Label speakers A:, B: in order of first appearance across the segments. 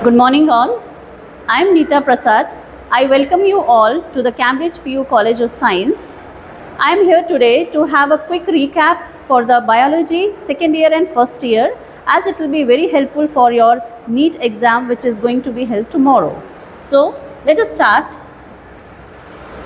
A: Good morning all. I am Neeta Prasad. I welcome you all to the Cambridge PU College of Science. I am here today to have a quick recap for the biology second year and first year, as it will be very helpful for your NEET exam which is going to be held tomorrow. So let us start.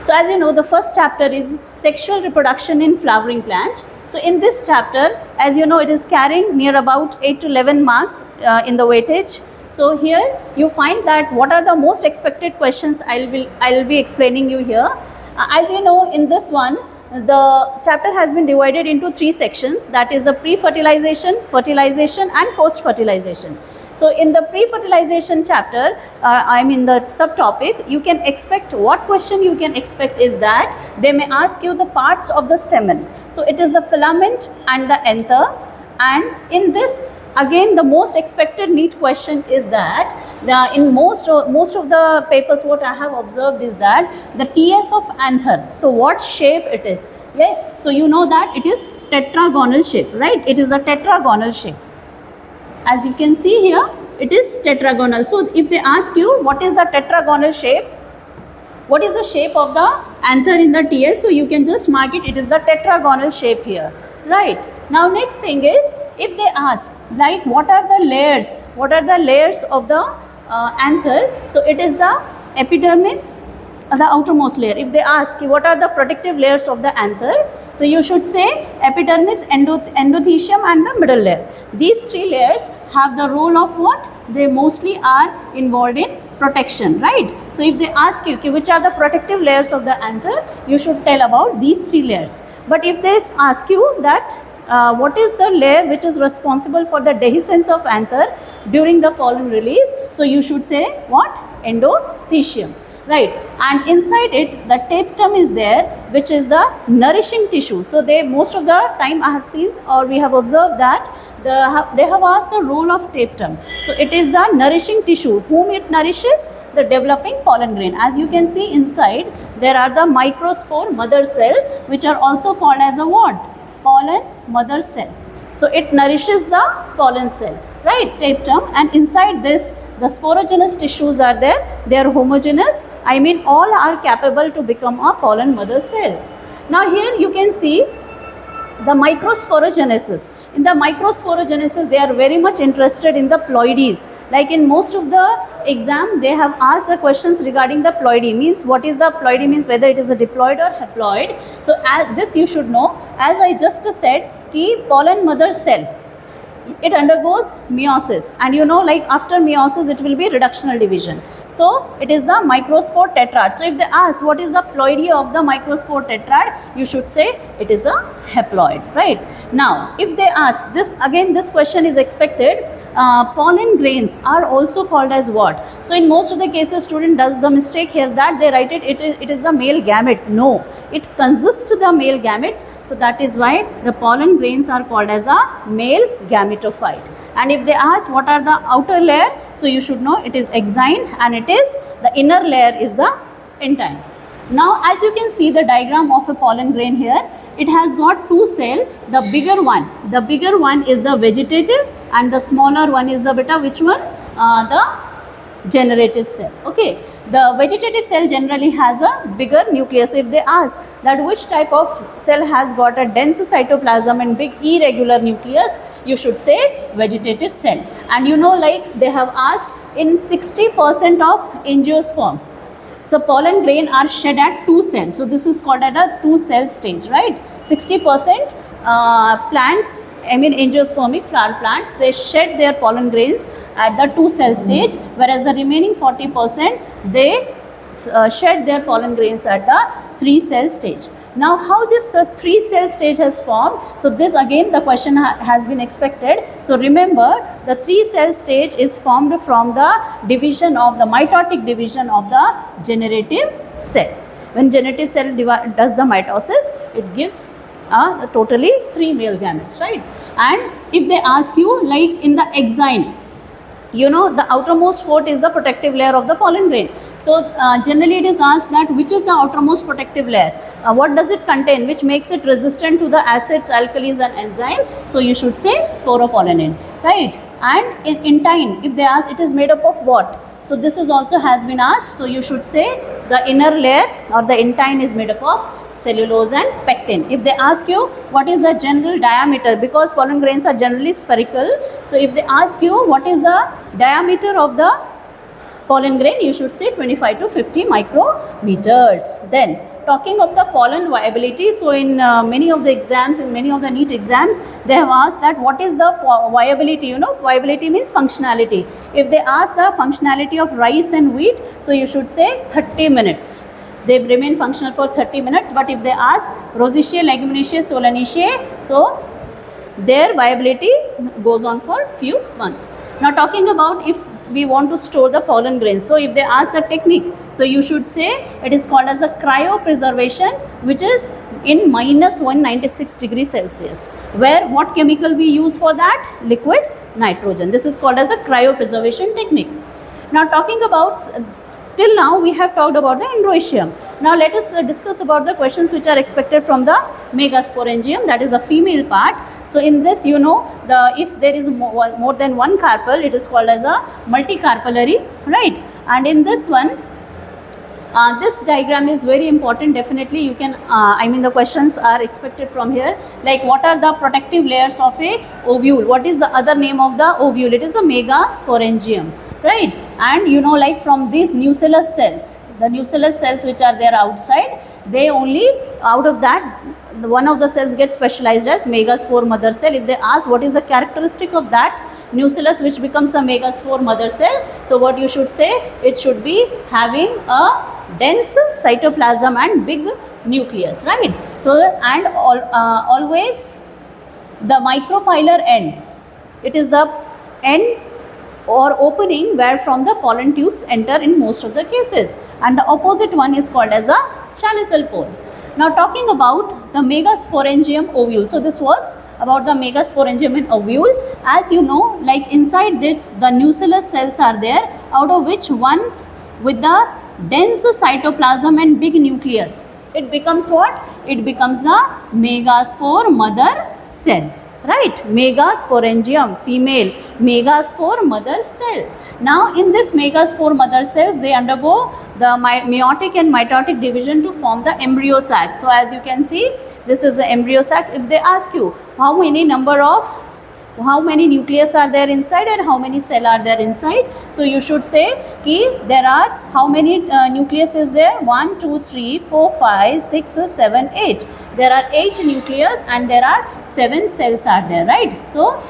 A: So as you know, the first chapter is sexual reproduction in flowering plant. So in this chapter, as you know, it is carrying near about 8 to 11 marks in the weightage. So here you find that what are the most expected questions I will be explaining you here. As you know, in this one, the chapter has been divided into three sections, that is the pre-fertilization, fertilization and post-fertilization. So in the pre-fertilization chapter, the subtopic, you can expect, what question you can expect is that they may ask you the parts of the stamen. So it is the filament and the anther, and in this again the most expected NEET question is that in most of the papers what I have observed is that the TS of anther, so what shape it is. Yes, so you know that it is tetragonal shape, right? It is the tetragonal shape. As you can see here, it is tetragonal. So if they ask you what is the tetragonal shape, what is the shape of the anther in the TS, so you can just mark it, it is the tetragonal shape here, right? Now next thing is, if they ask like what are the layers of the anther, so it is the epidermis, the outermost layer. If they ask what are the protective layers of the anther, so you should say epidermis, endothecium and the middle layer. These three layers have the role of what? They mostly are involved in protection, right? So if they ask you which are the protective layers of the anther, you should tell about these three layers. But if they ask you that what is the layer which is responsible for the dehiscence of anther during the pollen release, so you should say what? Endothecium, right? And inside it the tapetum is there, which is the nourishing tissue. So they most of the time I have seen, or we have observed that they have asked the role of tapetum. So it is the nourishing tissue whom it nourishes, the developing pollen grain. As you can see inside, there are the microspore mother cell, which are also called as a what? Pollen mother cell. So it nourishes the pollen cell, right? Tapetum, and inside this the sporogenous tissues are there. They are homogeneous. I mean all are capable to become a pollen mother cell. Now here you can see the microsporogenesis. In the microsporogenesis, they are very much interested in the ploidies. Like in most of the exam, they have asked the questions regarding the ploidy. Means what is the ploidy, means whether it is a diploid or haploid. So as this you should know. As I just said, ki pollen mother cell, it undergoes meiosis, and you know, like after meiosis it will be reductional division. So it is the microspore tetrad. So if they ask what is the ploidy of the microspore tetrad, you should say it is a haploid, right? Now if they ask this, again this question is expected, pollen grains are also called as what? So in most of the cases student does the mistake here that they write it is the male gamete. No, it consists of the male gametes. So that is why the pollen grains are called as a male gametophyte. And if they ask what are the outer layer, so you should know it is exine, and it is the inner layer is the entine. Now as you can see the diagram of a pollen grain here, it has got two cells. The bigger one is the vegetative, and the smaller one is the beta, which one? The generative cell. Okay, the vegetative cell generally has a bigger nucleus. If they ask that which type of cell has got a dense cytoplasm and big irregular nucleus, you should say vegetative cell. And you know, like they have asked in 60% of angiosperm, so pollen grain are shed at 2 cells. So this is called at a 2 cell stage, right? 60% plants, I mean angiospermic flower plants, they shed their pollen grains at the 2 cell stage, whereas the remaining 40% they shed their pollen grains at the 3 cell stage. Now how this 3 cell stage has formed, so this again the question has been expected. So remember, the 3 cell stage is formed from the division of the mitotic division of the generative cell. When generative cell does the mitosis, it gives totally 3 male gametes, right? And if they ask you like in the exine, you know, the outermost coat is the protective layer of the pollen grain. So generally it is asked that which is the outermost protective layer, what does it contain, which makes it resistant to the acids, alkalis and enzyme. So you should say sporopollenin, right? And in intine, if they ask it is made up of what, so this is also has been asked. So you should say the inner layer or the intine is made up of cellulose and pectin. If they ask you what is the general diameter, because pollen grains are generally spherical, so if they ask you what is the diameter of the pollen grain, you should say 25 to 50 micrometers. Then talking of the pollen viability, so in many of the exams, in many of the NEET exams, they have asked that what is the viability, you know, viability means functionality. If they ask the functionality of rice and wheat, so you should say 30 minutes. They remain functional for 30 minutes. But if they ask Rosaceae, Leguminosae, Solanaceae, so their viability goes on for few months. Now talking about if we want to store the pollen grains, so if they ask the technique, so you should say it is called as a cryopreservation, which is in minus 196 degrees Celsius, where what chemical we use for that? Liquid nitrogen. This is called as a cryopreservation technique. Now talking about, till now we have talked about the Androecium. Now let us discuss about the questions which are expected from the Megasporangium, that is the female part. So in this, you know, if there is more than one carpel, it is called as a multicarpellary, right? And in this one, this diagram is very important. Definitely you can, I mean the questions are expected from here, like what are the protective layers of a ovule? What is the other name of the ovule? It is a Megasporangium, right? And you know, like from these nucellus cells, the nucellus cells which are there outside, they only, out of that, one of the cells gets specialized as megaspore mother cell. If they ask what is the characteristic of that nucellus which becomes a megaspore mother cell, so what you should say, it should be having a dense cytoplasm and big nucleus, right? So and always the micropylar end, it is the end or opening where from the pollen tubes enter in most of the cases, and the opposite one is called as a chalical pole. Now talking about the Megasporangium ovule, so this was about the Megasporangium and ovule. As you know, like inside this the nucellus cells are there, out of which one with the dense cytoplasm and big nucleus, it becomes what? It becomes the megaspore mother cell, right? Megasporangium, female, megaspore mother cell. Now in this megaspore mother cells, they undergo the meiotic and mitotic division to form the embryo sac. So as you can see, this is the embryo sac. If they ask you how many nucleus are there inside and how many cell are there inside, so you should say ki there are how many nucleus is there? 1, 2, 3, 4, 5, 6, 7, 8. There are 8 nucleus and there are 7 cells are there, right? So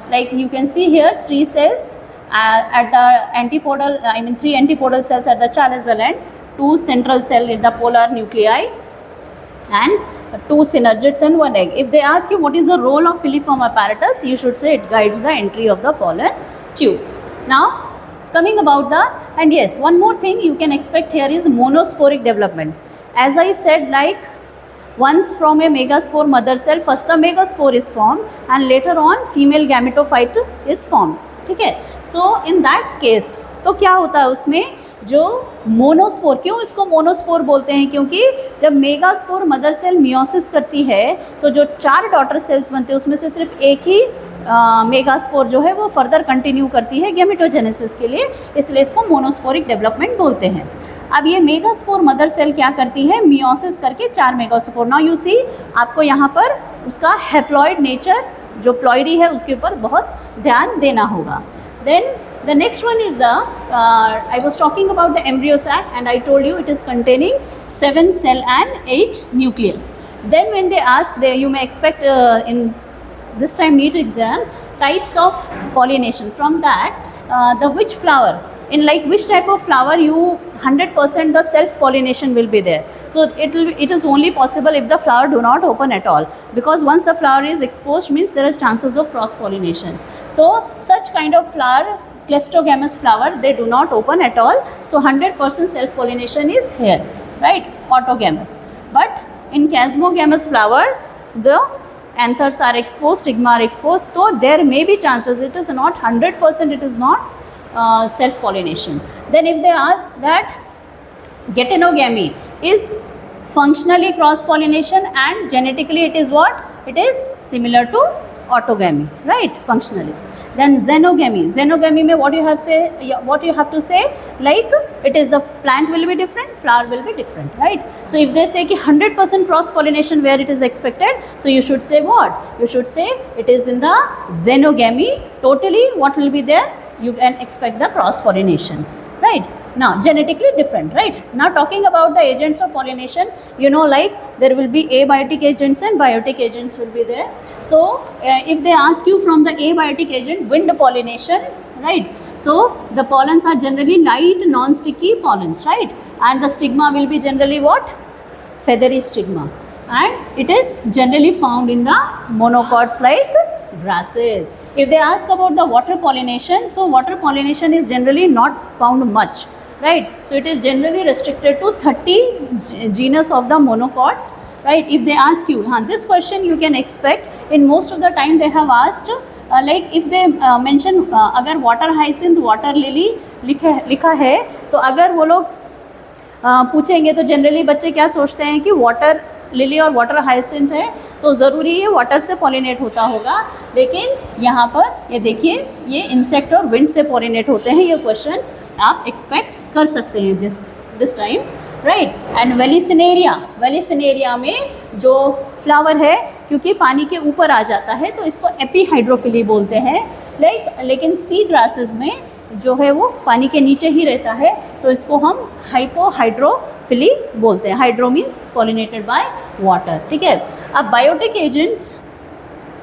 A: like you can see here 3 cells at the antipodal, I mean 3 antipodal cells at the chalical end, 2 central cell in the polar nuclei, and 2 synergids and 1 egg. If they ask you what is the role of filiform apparatus, you should say it guides the entry of the pollen tube. Now coming about the, and yes, one more thing you can expect here is monosporic development. As I said, like once from a megaspore mother cell, first the megaspore is formed and later on female gametophyte is formed, ठीक है? So in that case, तो क्या होता है उसमें, जो मोनोस्पोर, क्यों इसको मोनोस्पोर बोलते हैं? क्योंकि जब मेगास्पोर मदर सेल मियोसिस करती है तो जो 4 डॉटर सेल्स बनते हैं उसमें से सिर्फ एक ही मेगास्पोर जो है वो फर्दर कंटिन्यू करती है गैमेटोजेनेसिस के लिए, इसलिए इसको मोनोस्पोरिक डेवलपमेंट बोलते हैं। अब ये मेगास्पोर मदर सेल क्या करती है? मियोसिस करके 4 मेगास्पोर। नाउ यू सी, आपको यहाँ पर उसका हैप्लॉइड नेचर जो प्लॉइडी है उसके ऊपर बहुत ध्यान देना होगा। Then the next one is the I was talking about the embryo sac and I told you it is containing 7 cell and 8 nucleus. Then when they ask, you may expect in this time NEET exam types of pollination. From that the which flower, in like which type of flower you 100% the self pollination will be there. So it is only possible if the flower do not open at all, because once the flower is exposed means there is chances of cross pollination. So such kind of flower, cleistogamous flower, they do not open at all, so 100% self pollination is here, right? Autogamous. But in chasmogamous flower, the anthers are exposed, stigma are exposed, so there may be chances, it is not 100%, it is not self pollination. Then if they ask that getenogamy is functionally cross pollination and genetically it is what? It is similar to autogamy, right? Functionally. Then xenogamy. Xenogamy में what you have to say, like it is the plant will be different, flower will be different, right? So if they say कि 100% cross pollination where it is expected, so you should say what? You should say it is in the xenogamy. Totally what will be there? You can expect the cross pollination, right? Now genetically different, right? Now talking about the agents of pollination, you know, like there will be abiotic agents and biotic agents will be there. So if they ask you from the abiotic agent, wind pollination, right? So the pollens are generally light non-sticky pollens, right? And the stigma will be generally what? Feathery stigma, and it is generally found in the monocots like grasses. If they ask about the water pollination, so water pollination is generally not found much, right? So it is generally restricted to 30 genus of the monocots, right? If they ask you, this question you can expect in most of the time they have asked, like if they mention अगर water hyacinth, water lily लिखा है, तो अगर वो लोग पूछेंगे तो generally बच्चे क्या सोचते हैं कि वाटर लिली और वाटर हाइसिंथ है तो ज़रूरी ये वाटर से पॉलिनेट होता होगा, लेकिन यहाँ पर ये देखिए ये इंसेक्ट और विंड से पॉलिनेट होते हैं. ये क्वेश्चन आप एक्सपेक्ट कर सकते हैं दिस टाइम, राइट. एंड वेलिसिनेरिया में जो फ्लावर है क्योंकि पानी के ऊपर आ जाता है तो इसको एपीहाइड्रोफिली बोलते हैं. लेकिन सी ग्रासेस में जो है वो पानी के नीचे ही रहता है तो इसको हम हाइपोहाइड्रोफिली बोलते हैं. Hydro means pollinated by water, ठीक है. अब बायोटिक एजेंट्स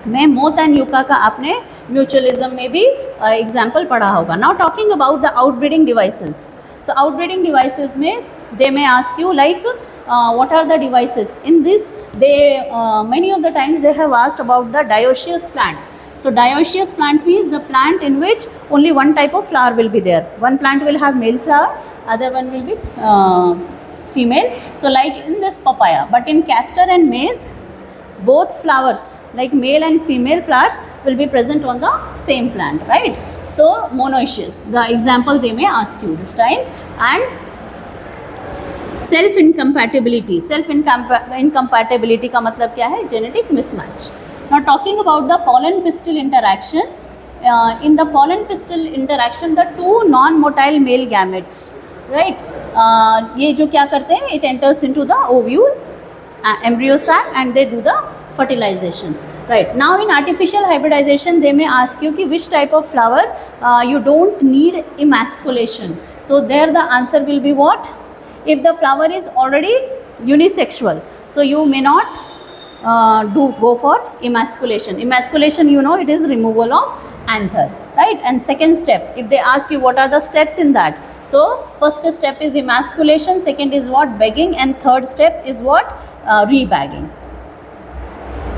A: में मोथ एंड यूका का आपने म्यूचुअलिज्म में भी एग्जाम्पल पढ़ा होगा. Now talking about the outbreeding devices. So outbreeding devices में they may ask you like what are the devices in this. They many of the times they have asked about the dioecious plants. So dioecious plant means the plant in which only one type of flower will be there. One plant will have male flower, other one will be female. So like in this papaya, but in castor and maize both flowers like male and female flowers will be present on the same plant, right? So monoecious, the example they may ask you this time. And self incompatibility. Self incompatibility का मतलब क्या है? Genetic mismatch. Now talking about the pollen pistil interaction. In the pollen pistil interaction the two non motile male gametes, right, ये जो क्या करते हैं, it enters into the ovule embryo sac and they do the fertilisation, right. Now in artificial hybridization they may ask you ki which type of flower you don't need emasculation. So there the answer will be what? If the flower is already unisexual, so you may not go for emasculation. Emasculation, you know, it is removal of anther, right? And second step, if they ask you what are the steps in that, so first step is emasculation, second is what? Bagging, and third step is what? Rebagging.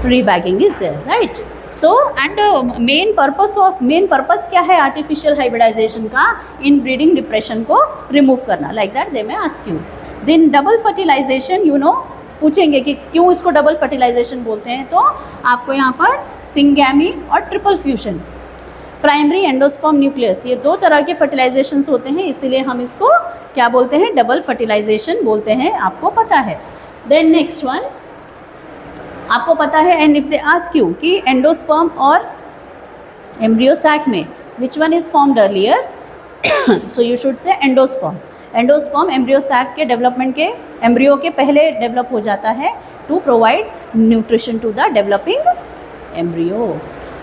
A: Rebagging is there, right? So and main purpose क्या है artificial hybridization का? In breeding depression को remove करना, like that they may ask you. Then double fertilization, you know, पूछेंगे कि क्यों इसको double fertilisation बोलते हैं, तो आपको यहाँ पर सिंगैमी और triple fusion, primary endosperm nucleus, ये दो तरह के फर्टिलाइजेशन होते हैं, इसीलिए हम इसको क्या बोलते हैं? डबल फर्टिलाइजेशन बोलते हैं, आपको पता है. देन नेक्स्ट वन आपको पता है, and if they ask you कि एंडोस्पर्म और एम्ब्रियो सैक में which one is formed earlier, so you should say endosperm. Endosperm embryo sac के डेवलपमेंट के एम्ब्रियो के पहले डेवलप हो जाता है to provide nutrition to the developing embryo,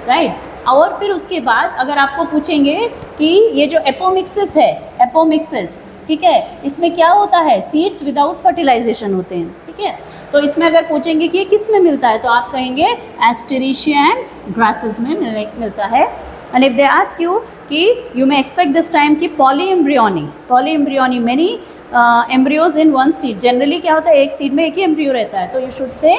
A: right. और फिर उसके बाद अगर आपको पूछेंगे कि ये जो एपोमिक्सिस है, एपोमिक्सिस, ठीक है, इसमें क्या होता है? सीड्स विदाउट फर्टिलाइजेशन होते हैं, ठीक है. तो इसमें अगर पूछेंगे कि ये किस में मिलता है, तो आप कहेंगे एस्टेरेशिया एंड ग्रासेस में मिलता है. And if they ask you कि you may expect this time कि polyembryony many embryos in one seed. Generally क्या होता है? एक सीड में एक ही एम्ब्रियो रहता है, तो you should say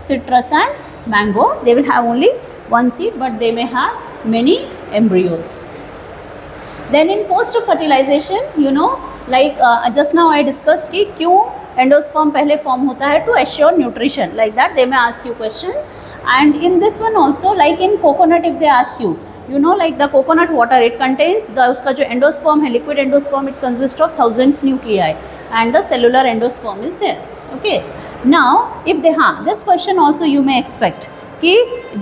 A: citrus and mango, they will have only one seed but they may have many embryos. Then in post fertilisation, you know, like just now I discussed कि क्यों endosperm पहले form होता है, to assure nutrition, like that they may ask you question. And in this one also, like in coconut, if they ask you, you know, like the coconut water, it contains the उसका जो endosperm है, liquid endosperm, it consists of thousands nuclei and the cellular endosperm is there. Okay, now if they this question also you may expect कि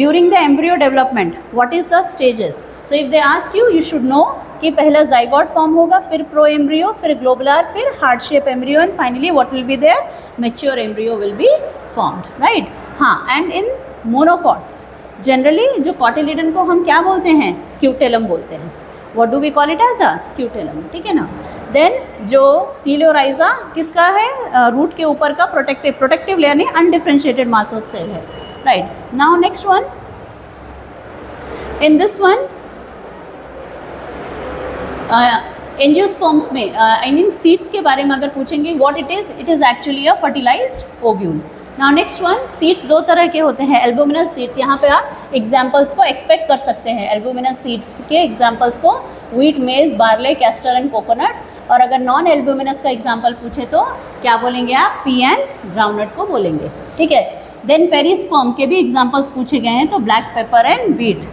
A: during the embryo development what is the stages. So if they ask you, you should know कि पहला zygote form होगा, फिर pro embryo, फिर globular, फिर heart shape embryo, and finally what will be there, mature embryo will be formed, right. हाँ, and in monocots generally जो cotyledon को हम क्या बोलते हैं, स्क्यूटेलम बोलते हैं. What do we call it as a scutellum, ठीक है ना. देन जो सीलियोराइजा किसका है, रूट के ऊपर का प्रोटेक्टिव लेयर नहीं, अनडिफरेंशिएटेड मास ऑफ सेल है, right. Now next one, in this one angiosperms में आई मीन सीड्स के बारे में अगर पूछेंगे what it is actually a fertilised ovule. Now next one, seeds दो तरह के होते हैं, एल्बुमिनस सीड्स. यहाँ पे आप एग्जाम्पल्स को एक्सपेक्ट कर सकते हैं, एल्बुमिनस सीड्स के एग्जाम्पल्स को, व्हीट, मेज, बार्ले, कैस्टर एंड कोकोनट. और अगर नॉन एल्बुमिनस का एग्जाम्पल पूछे तो क्या बोलेंगे आप, पी एंड ग्राउंडनट को बोलेंगे, ठीक है. देन पेरिस्पर्म के भी एग्जाम्पल्स पूछे गए हैं, तो black pepper and beet.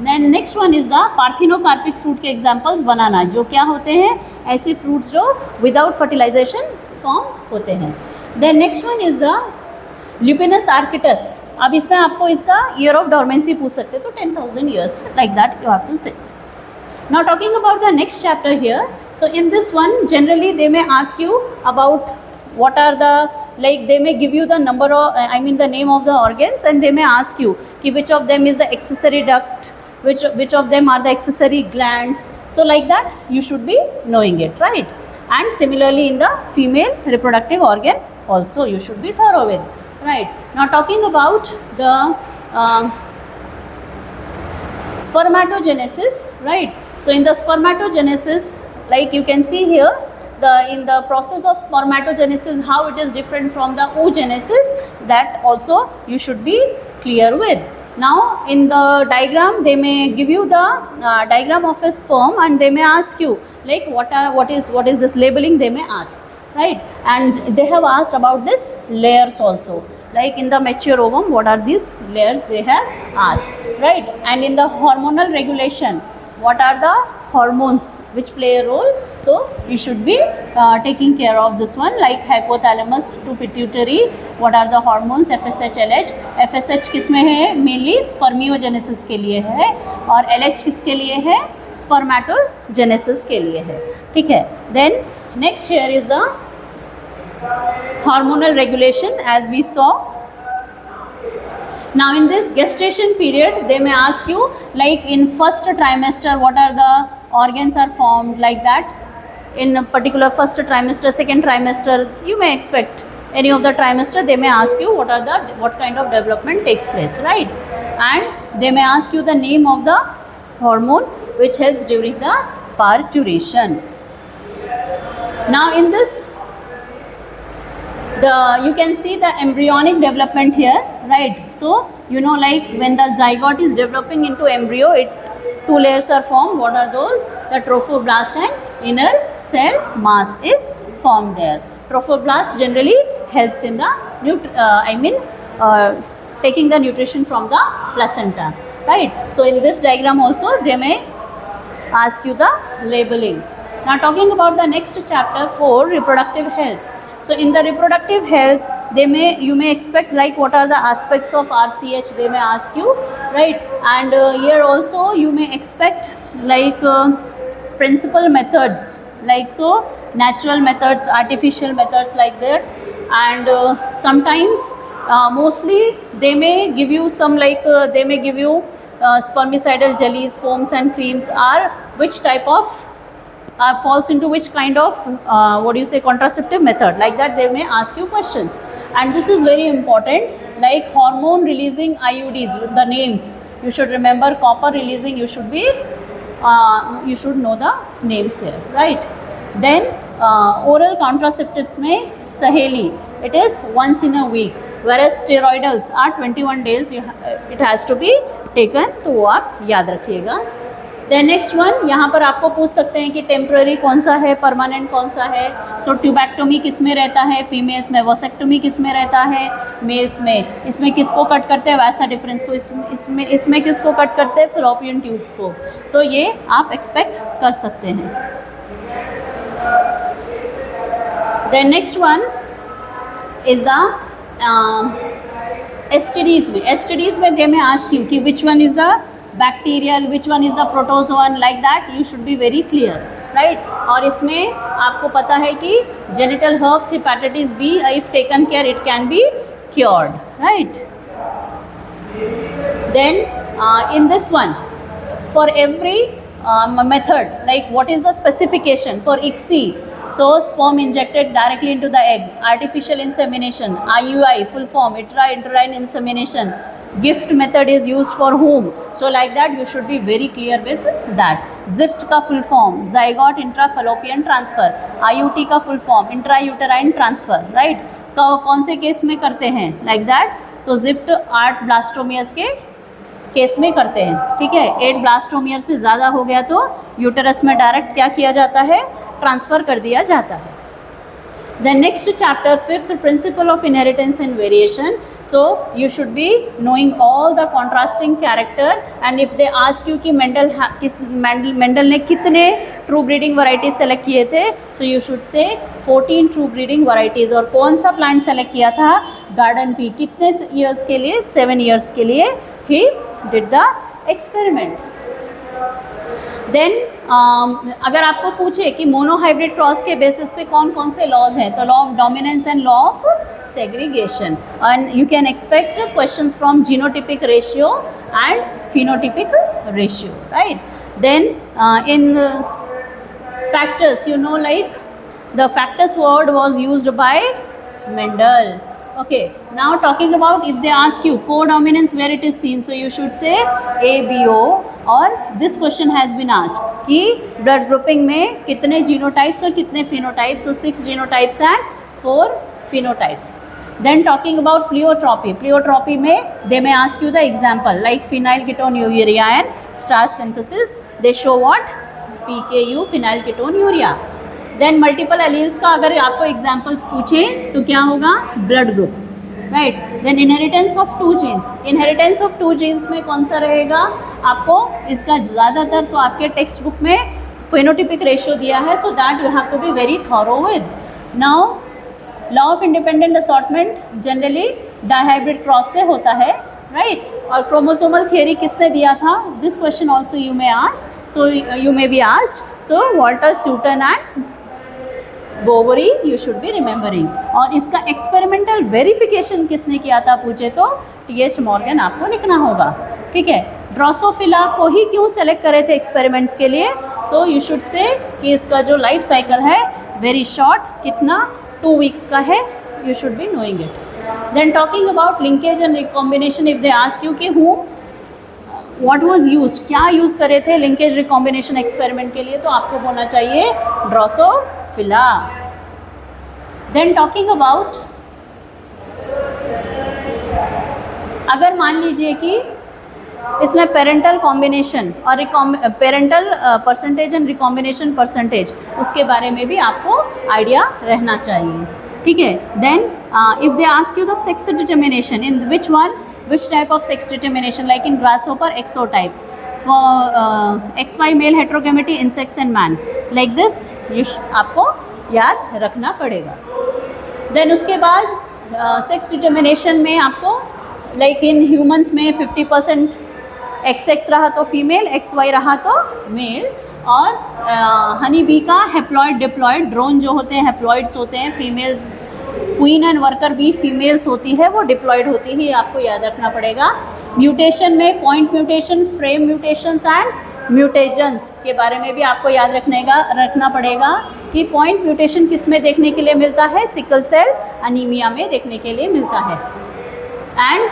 A: Then next one is the parthenocarpic fruit के एग्जाम्पल्स, बनाना, जो क्या होते हैं, ऐसे फ्रूट्स जो विदाउट फर्टिलाइजेशन फॉर्म होते हैं. Then next one is the lupinus arcticus. अब इसमें आपको इसका ईयर ऑफ डोरमेंसी पूछ सकते हैं, तो 10,000 years, like that you have to say. Now talking about the next chapter here, so in this one generally they may ask you about what are the, like they may give you the number of I mean the name of the organs, and they may ask you ki which of them is the accessory duct, which of them are the accessory glands. So like that you should be knowing it, right. And similarly in the female reproductive organ also you should be thorough with, right. Now talking about the spermatogenesis, right. So in the spermatogenesis, like you can see here, in the process of spermatogenesis, how it is different from the oogenesis, that also you should be clear with. Now in the diagram they may give you the diagram of a sperm, and they may ask you like what is this labeling, they may ask, right. And they have asked about this layers also, like in the mature ovum what are these layers they have asked, right. And in the hormonal regulation, what are the hormones which play a role, so you should be taking care of this one, like hypothalamus to pituitary, what are the hormones, FSH, LH. FSH किस में है, mainly spermiogenesis के लिए है, और LH किसके लिए है, spermatogenesis के लिए है, ठीक है. Then next here is the hormonal regulation, as we saw. Now in this gestation period they may ask you like in first trimester what are the organs are formed, like that. In a particular first trimester, second trimester, you may expect any of the trimester, they may ask you what kind of development takes place, right. And they may ask you the name of the hormone which helps during the parturition. Now in this you can see the embryonic development here, right. So you know, like when the zygote is developing into embryo, two layers are formed. What are those? The trophoblast and inner cell mass is formed there. Trophoblast generally helps in the taking the nutrition from the placenta, right. So in this diagram also they may ask you the labeling. Now talking about the next chapter 4, reproductive health. So in the reproductive health, you may expect like what are the aspects of RCH, they may ask you, right. And here also you may expect like principal methods, like so natural methods, artificial methods, like that. And sometimes mostly they may give you some like they may give you spermicidal jellies, foams and creams are which type of falls into which kind of contraceptive method, like that they may ask you questions. And this is very important, like hormone releasing IUDs with the names you should remember, copper releasing you should be you should know the names here, right. Then oral contraceptives mein Saheli, it is once in a week, whereas steroidals are 21 days it has to be taken, तो वो आप याद रखिएगा. Then next one, यहाँ पर आपको पूछ सकते हैं कि टेम्पररी कौन सा है, परमानेंट कौन सा है. सो ट्यूबैक्टोमी किस में रहता है, फीमेल्स में. वॉसेक्टोमी किस में रहता है, मेल्स में. इसमें किसको कट करते हैं, वैसा डिफरेंस को. इसमें किसको कट करते हैं, फिलोपियन ट्यूब्स को. सो ये आप एक्सपेक्ट कर सकते हैं. Then next one is the STDs में. STDs में दे में आस्क यू कि which one is the bacterial, which one is the protozoan, like that you should be very clear, right. और इसमें आपको पता है कि genital herpes hepatitis B if taken care it can be cured, right. Then in this one, for every method, like what is the specification for ICSI? So sperm injected directly into the egg, artificial insemination, IUI full form, intrauterine insemination, gift method is used for whom? So like that you should be very clear with that. ZIFT का full form, zygote intrafallopian transfer, IUT का full form, intrauterine transfer, right. तो कौन से case में करते हैं like that? तो ZIFT 8 blastomeres के केस में करते हैं, ठीक है. 8 ब्लास्टोमियर से ज़्यादा हो गया तो यूटरस में डायरेक्ट क्या किया जाता है, ट्रांसफ़र कर दिया जाता है. Then next chapter, 5th principle of inheritance and variation. So you should be knowing all the contrasting character, and if they ask you कि मेंडल ने कितने ट्रू ब्रीडिंग वैरायटीज सेलेक्ट किए थे, so you should say 14 true breeding varieties. और कौन सा plant select किया था, गार्डन पी. कितने ईयर्स के लिए, 7 ईयर्स के लिए he did the experiment. Then अगर आपको पूछे कि मोनोहाइब्रिड क्रॉस के बेसिस पे कौन कौन से लॉज हैं, तो law of dominance and law of segregation. And you can expect questions from genotypic ratio and phenotypic ratio, right. Then इन factors, you know, like the factors word was used by Mendel. Okay, now talking about if they ask you codominance where it is seen, so you should say ABO. और this question has been asked कि blood grouping में कितने genotypes और कितने phenotypes, so 6 genotypes and 4 phenotypes. Then talking about pleiotropy. Pleiotropy में they may ask you the example like phenylketonuria and starch synthesis. They show what? PKU, phenylketonuria. Then multiple alleles का अगर आपको examples पूछें तो क्या होगा, blood group, right. Then inheritance of 2 genes. Inheritance of 2 genes में कौन सा रहेगा, आपको इसका ज़्यादातर तो आपके टेक्स्ट बुक में फेनोटिपिक रेशियो दिया है, so that you have to be very thorough with. Now law of independent assortment generally dihybrid cross से होता है, राइट. और क्रोमोसोमल थियरी किसने दिया था, this question also you may ask, so you may be asked. So Walter Sutton and Boveri you should be remembering. और इसका experimental verification किसने किया था पूछे तो TH मॉर्गन आपको लिखना होगा, ठीक है. ड्रोसोफिला को ही क्यों सेलेक्ट करे थे एक्सपेरिमेंट्स के लिए, सो यू शुड से कि इसका जो लाइफ साइकिल है वेरी शॉर्ट, कितना 2 वीक्स का है, you should be knowing it. Then talking about linkage and recombination, if they ask you कि हु व्हाट वाज यूज्ड, क्या यूज़ करे थे लिंकेज रिकॉम्बिनेशन एक्सपेरिमेंट के लिए, तो आपको बोलना चाहिए ड्रोसोफिला. देन टॉकिंग अबाउट, अगर मान लीजिए कि इसमें पेरेंटल कॉम्बिनेशन और parental percentage and recombination percentage, उसके बारे में भी आपको आइडिया रहना चाहिए, ठीक है. Then if they ask you the sex determination, in which one, which type of sex determination, like in grasshopper XO type, XY male heterogamety in sex and man, like this आपको याद रखना पड़ेगा. Then उसके बाद sex determination में आपको like in humans में 50% XX रहा तो फीमेल, XY रहा तो मेल. और हनी बी का हेप्लॉइड डिप्लॉइड, ड्रोन जो होते हैं हेप्लॉइड्स होते हैं, females, queen and worker bee females होती है, वो डिप्लॉइड होती है, आपको याद रखना पड़ेगा. म्यूटेशन में point mutation, frame mutations and mutagens के बारे में भी आपको याद रखना पड़ेगा कि पॉइंट म्यूटेशन किस में देखने के लिए मिलता है, सिकल सेल अनीमिया में देखने के लिए मिलता है. And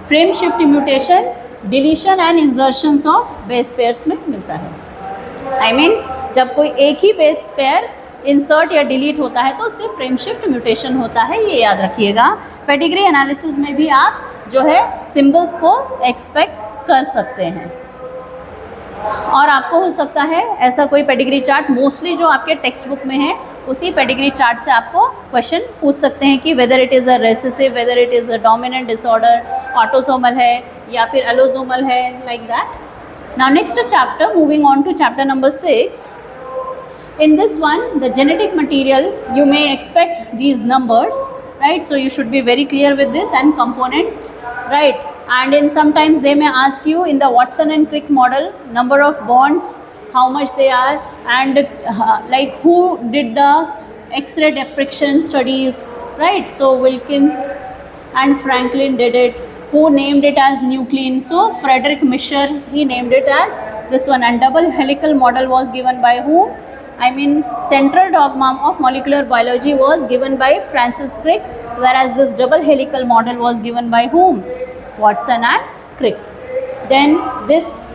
A: frame shift mutation deletion and insertions of base pairs में मिलता है. I mean, जब कोई एक ही बेस पेयर इंसर्ट या डिलीट होता है तो उससे फ्रेम शिफ्ट म्यूटेशन होता है, ये याद रखिएगा. पेडिग्री एनालिसिस में भी आप जो है सिंबल्स को एक्सपेक्ट कर सकते हैं. और आपको हो सकता है ऐसा कोई पेडिग्री चार्ट, मोस्टली जो आपके टेक्स्ट बुक में है उसी पेडिग्री चार्ट से आपको क्वेश्चन पूछ सकते हैं कि whether it is a recessive, whether it is a dominant disorder, autosomal है या फिर एलोसोमल है, like that. Now next chapter, moving on to chapter number 6. In this one, the genetic material, you may expect these numbers, right? So you should be very clear with this, and components, right? and in sometimes they may ask you in the Watson and Crick model, number of bonds, how much they are, and like who did the X-ray diffraction studies, right? So Wilkins and Franklin did it. Who named it as nuclein? So Frederick Mischer, he named it as this one. And double helical model was given by whom? I mean, central dogma of molecular biology was given by Francis Crick, whereas this double helical model was given by whom? Watson and Crick. Then this,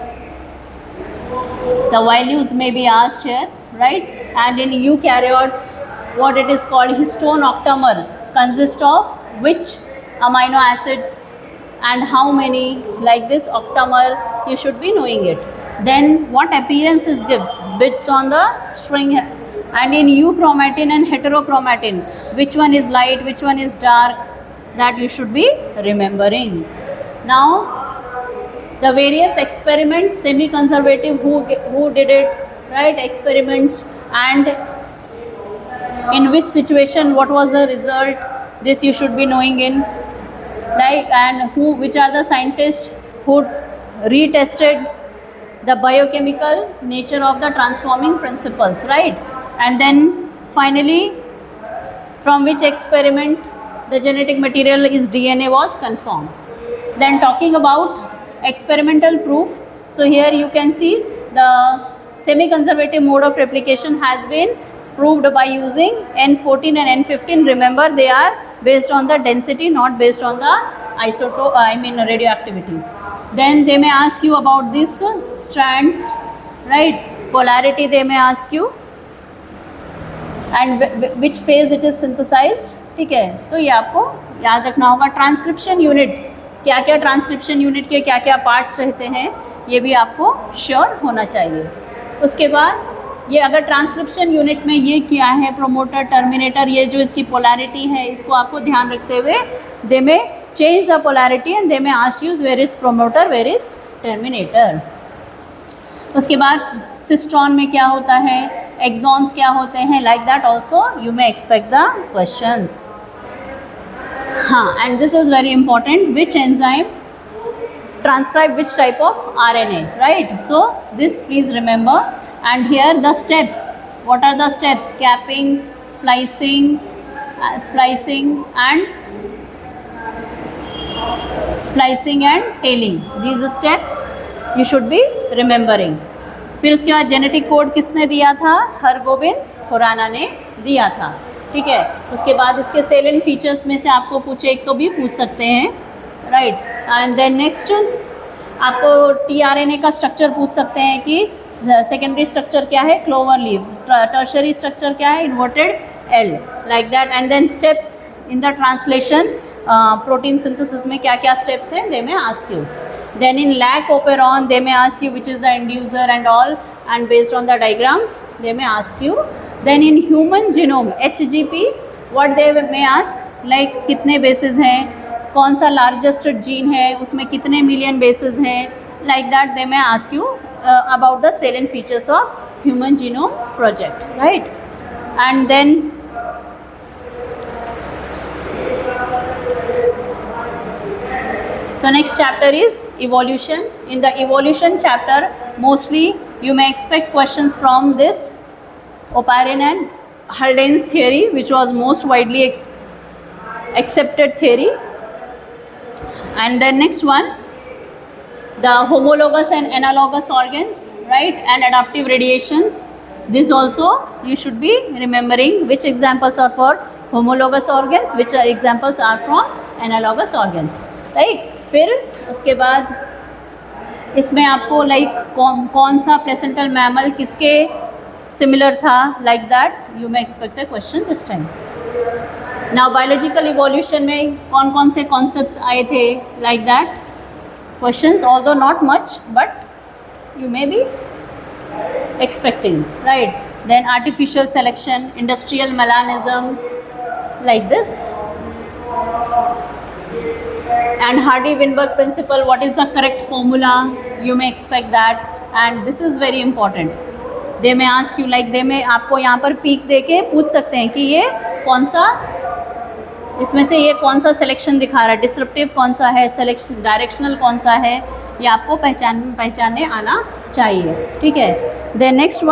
A: the values may be asked here, right? And in eukaryotes, what it is called histone octamer consists of which amino acids and how many, like this octamer, you should be knowing it. Then what appearance it gives? Bits on the string. And in euchromatin and heterochromatin, which one is light, which one is dark, that you should be remembering. Now the various experiments, semi-conservative, who did it, right? Experiments, and in which situation, what was the result, this you should be knowing in, like, and which are the scientists who retested the biochemical nature of the transforming principles, right? And then finally, from which experiment the genetic material is DNA was confirmed. Then talking about experimental proof, so here you can see the semi-conservative mode of replication has been proved by using N14 and N15. Remember, they are based on the density, not based on the isotope, radioactivity. Then they may ask you about these strands, right? Polarity they may ask you, and which phase it is synthesized. ठीक है, तो ये आपको याद रखना होगा. Transcription unit, क्या क्या ट्रांसक्रिप्शन यूनिट के क्या क्या पार्ट्स रहते हैं, ये भी आपको श्योर होना चाहिए. उसके बाद ये अगर ट्रांसक्रिप्शन यूनिट में ये क्या है, प्रोमोटर, टर्मिनेटर, ये जो इसकी पोलैरिटी है, इसको आपको ध्यान रखते हुए they may change the polarity and they may ask use where is promoter, where is terminator. उसके बाद सिस्ट्रॉन में क्या होता है, एक्सॉन्स क्या होते हैं, like that also you may expect the questions. हाँ, and this is very important, which enzyme transcribe which type of RNA, right? So this please remember. And here the steps, what are the steps? Capping, splicing, splicing and tailing. These steps you should be remembering. फिर उसके बाद genetic code किसने दिया था? हरगोबिंद खुराना ने दिया था. ठीक है. उसके बाद इसके सेल फीचर्स में से आपको पूछे, एक तो भी पूछ सकते हैं, राइट. एंड देन नेक्स्ट आपको टीआरएनए का स्ट्रक्चर पूछ सकते हैं कि सेकेंडरी स्ट्रक्चर क्या है, क्लोवर लीव, टर्शरी स्ट्रक्चर क्या है, inverted L, like that. And then steps in the translation, protein synthesis में क्या क्या स्टेप्स हैं, they may ask you. Then in lac operon they may ask you which is the inducer and all, and based on the diagram they may ask you. Then in human genome HGP what they may ask, like कितने basis हैं, कौन सा largest gene है, उसमें कितने million bases हैं, like that they may ask you about the cell and features of human genome project, right. And then the next chapter is evolution. In the evolution chapter mostly you may expect questions from this Oparin and Haldane's theory, which was most widely accepted theory. And the next one, the homologous and analogous organs, right, and adaptive radiations. This also you should be remembering which examples are for homologous organs, which examples are from analogous organs, right. फिर उसके बाद इसमें आपको like कौन सा placental mammal किसके similar था, like that you may expect a question this time. Now biological evolution में कौन कौन से कॉन्सेप्ट्स आए थे, like that questions, although not much but you may be expecting, right. Then artificial selection, industrial melanism, like this. And Hardy-Weinberg principle, what is the correct formula, you may expect that. And this is very important. They may ask you, like they may आपको यहाँ पर peak दे के पूछ सकते हैं कि ये कौन सा इसमें से ये कौन सा सिलेक्शन दिखा रहा है, डिस्क्रिप्टिव कौन सा है, सिलेक्शन डायरेक्शनल कौन सा है, ये आपको पहचानने आना चाहिए, ठीक है। Then next